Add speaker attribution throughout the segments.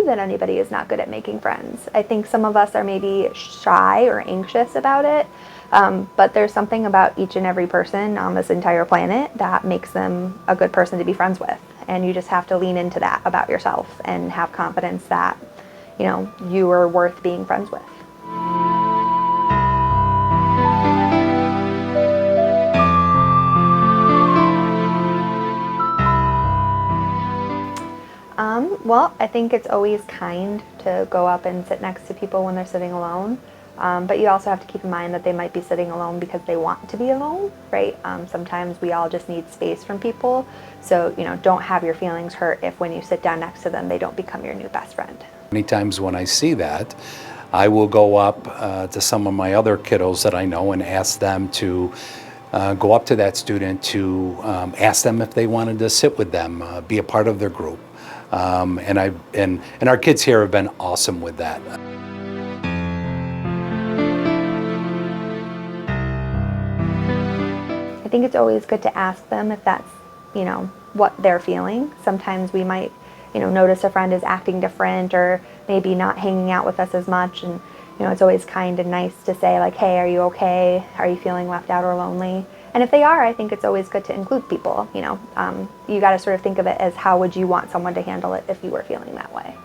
Speaker 1: that anybody is not good at making friends. I think some of us are maybe shy or anxious about it, but there's something about each and every person on this entire planet that makes them a good person to be friends with. And you just have to lean into that about yourself and have confidence that, you know, you are worth being friends with. Well, I think it's always kind to go up and sit next to people when they're sitting alone. But you also have to keep in mind that they might be sitting alone because they want to be alone, right? Sometimes we all just need space from people. So, you know, don't have your feelings hurt if when you sit down next to them, they don't become your new best friend.
Speaker 2: Many times when I see that, I will go up to some of my other kiddos that I know and ask them to go up to that student to ask them if they wanted to sit with them, be a part of their group. And our kids here have been awesome with that.
Speaker 1: I think it's always good to ask them if that's, you know, what they're feeling. Sometimes we might, you know, notice a friend is acting different or maybe not hanging out with us as much, and you know, it's always kind and nice to say like, hey, are you okay? Are you feeling left out or lonely? And if they are, I think it's always good to include people, you know. You got to sort of think of it as how would you want someone to handle it if you were feeling that way.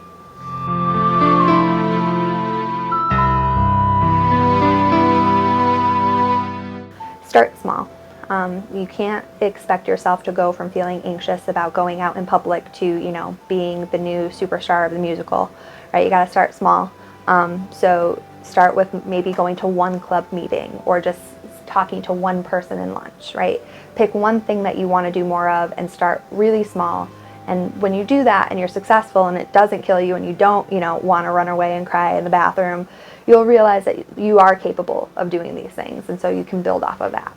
Speaker 1: Start small. You can't expect yourself to go from feeling anxious about going out in public to, you know, being the new superstar of the musical, right? You got to start small. So start with maybe going to one club meeting or just talking to one person in lunch, right? Pick one thing that you want to do more of and start really small. And when you do that and you're successful and it doesn't kill you and you don't, you know, want to run away and cry in the bathroom, you'll realize that you are capable of doing these things. And so you can build off of that.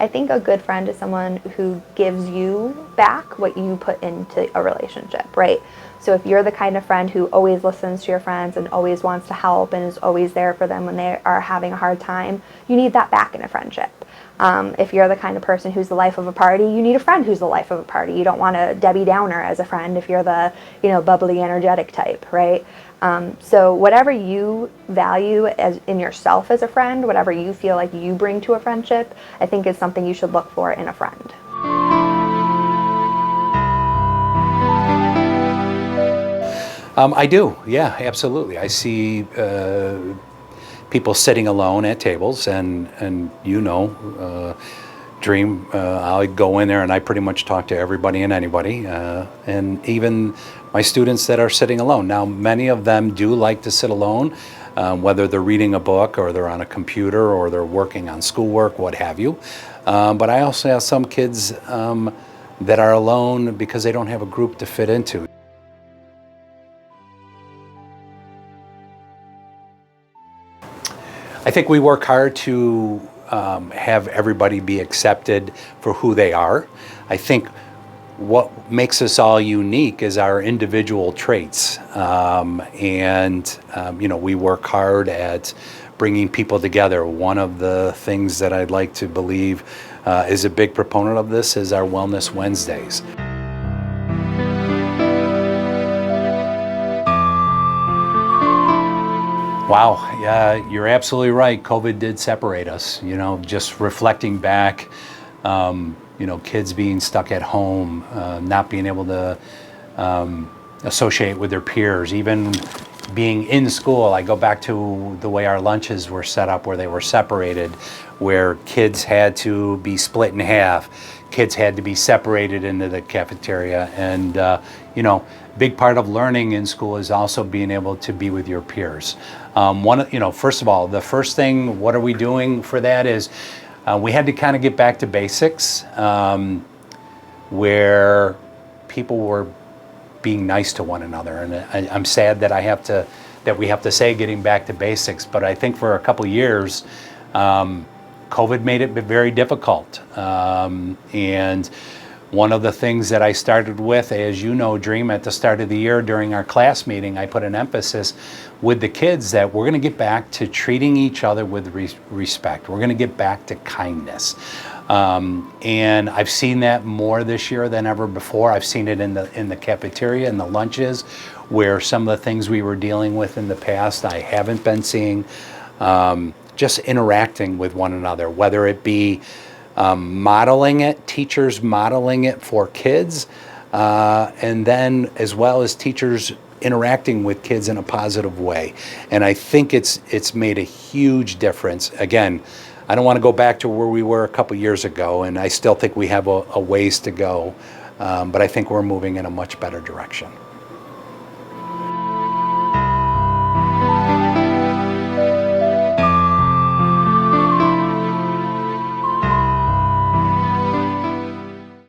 Speaker 1: I think a good friend is someone who gives you back what you put into a relationship, right? So if you're the kind of friend who always listens to your friends and always wants to help and is always there for them when they are having a hard time, you need that back in a friendship. If you're the kind of person who's the life of a party, you need a friend who's the life of a party. You don't want a Debbie Downer as a friend if you're the, you know, bubbly, energetic type, right? So whatever you value as in yourself as a friend, whatever you feel like you bring to a friendship, I think is something you should look for in a friend.
Speaker 2: I do, yeah, absolutely. I see people sitting alone at tables, and you know, Dream, I go in there and I pretty much talk to everybody and anybody, and even my students that are sitting alone. Now, many of them do like to sit alone, whether they're reading a book or they're on a computer or they're working on schoolwork, what have you. But I also have some kids that are alone because they don't have a group to fit into. I think we work hard to have everybody be accepted for who they are. I think what makes us all unique is our individual traits. You know, we work hard at bringing people together. One of the things that I'd like to believe is a big proponent of this is our Wellness Wednesdays. Wow, yeah, you're absolutely right. COVID did separate us. You know, just reflecting back, you know, kids being stuck at home, not being able to associate with their peers, even being in school. I go back to the way our lunches were set up, where they were separated, where kids had to be split in half. Kids had to be separated into the cafeteria, and you know, big part of learning in school is also being able to be with your peers. You know, first of all, the first thing, what are we doing for that is we had to kind of get back to basics, where people were being nice to one another, and I'm sad that we have to say getting back to basics, but I think for a couple years, COVID made it very difficult, and one of the things that I started with, as you know, Dream, at the start of the year during our class meeting, I put an emphasis with the kids that we're going to get back to treating each other with respect. We're going to get back to kindness. And I've seen that more this year than ever before. I've seen it in the cafeteria, in the lunches, where some of the things we were dealing with in the past, I haven't been seeing. Just interacting with one another, whether it be modeling it, teachers modeling it for kids, and then as well as teachers interacting with kids in a positive way. And I think it's made a huge difference. Again, I don't want to go back to where we were a couple years ago, and I still think we have a ways to go, but I think we're moving in a much better direction.